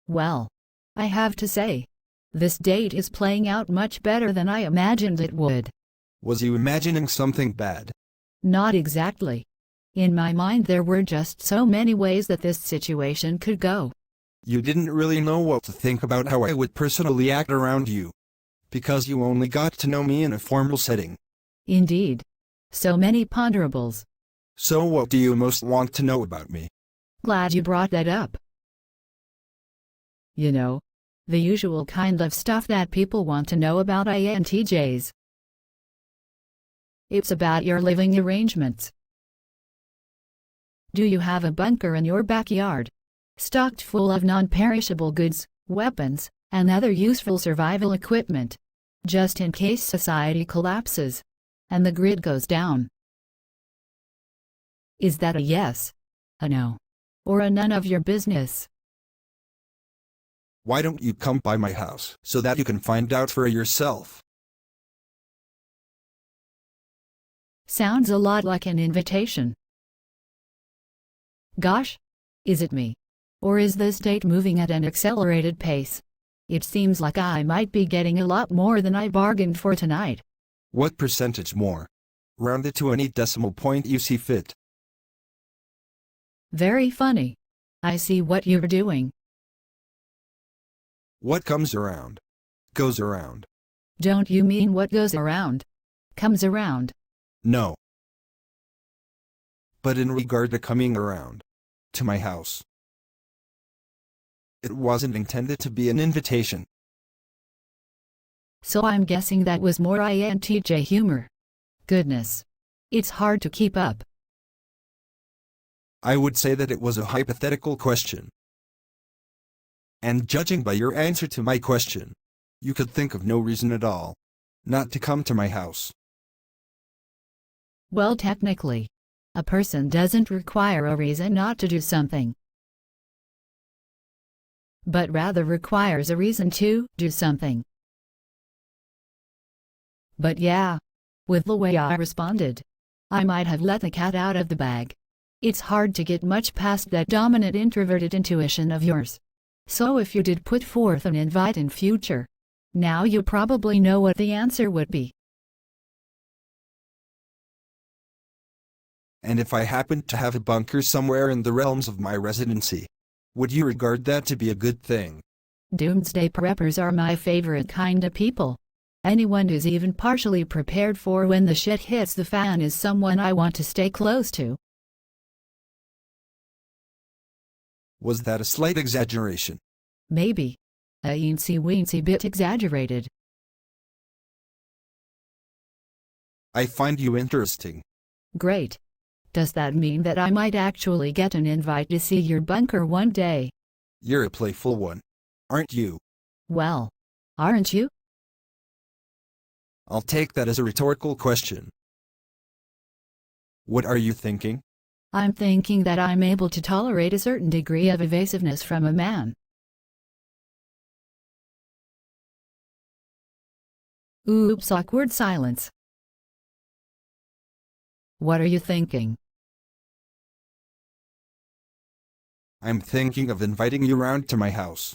Well, I have to say, this date is playing out much better than I imagined it would. Was you imagining something bad? Not exactly. In my mind there were just so many ways that this situation could go. You didn't really know what to think about how I would personally act around you. Because you only got to know me in a formal setting. Indeed. So many ponderables. So what do you most want to know about me? Glad you brought that up. You know, the usual kind of stuff that people want to know about INTJs. It's about your living arrangements. Do you have a bunker in your backyard, stocked full of non-perishable goods, weapons, and other useful survival equipment, just in case society collapses and the grid goes down? Is that a yes, a no, or a none of your business? Why don't you come by my house so that you can find out for yourself? Sounds a lot like an invitation. Gosh, is it me? Or is this date moving at an accelerated pace? It seems like I might be getting a lot more than I bargained for tonight. What percentage more? Round it to any decimal point you see fit. Very funny. I see what you're doing. What comes around, goes around. Don't you mean what goes around, comes around? No. But in regard to coming around, to my house, it wasn't intended to be an invitation. So I'm guessing that was more INTJ humor. Goodness. It's hard to keep up. I would say that it was a hypothetical question. And judging by your answer to my question, you could think of no reason at all not to come to my house. Well, technically, a person doesn't require a reason not to do something, but rather requires a reason to do something. But yeah, with the way I responded, I might have let the cat out of the bag. It's hard to get much past that dominant introverted intuition of yours. So if you did put forth an invite in future, now you probably know what the answer would be. And if I happened to have a bunker somewhere in the realms of my residency, would you regard that to be a good thing? Doomsday preppers are my favorite kind of people. Anyone who's even partially prepared for when the shit hits the fan is someone I want to stay close to. Was that a slight exaggeration? Maybe. A teensy-weensy bit exaggerated. I find you interesting. Great. Does that mean that I might actually get an invite to see your bunker one day? You're a playful one, aren't you? Well, aren't you? I'll take that as a rhetorical question. What are you thinking? I'm thinking that I'm able to tolerate a certain degree of evasiveness from a man. Oops, awkward silence. What are you thinking? I'm thinking of inviting you round to my house.